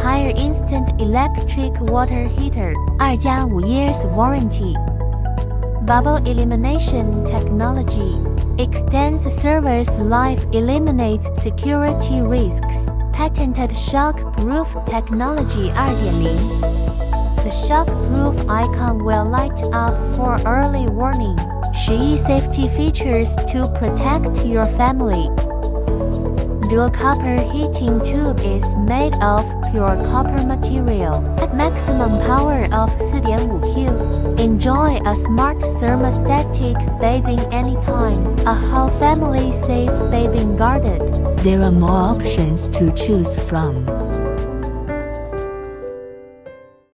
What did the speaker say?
Higher instant electric water heater 2+5 years warranty. Bubble elimination technology extends server's life, eliminates security risks. Patented shock-proof technology 2.0. The shock-proof icon will light up for early warning. 11 safety features to protect your family. Dual copper heating tube is made of pure copper material at maximum power of 4.5 Q. Enjoy a smart thermostatic bathing anytime. A whole family safe bathing guarded. There are more options to choose from.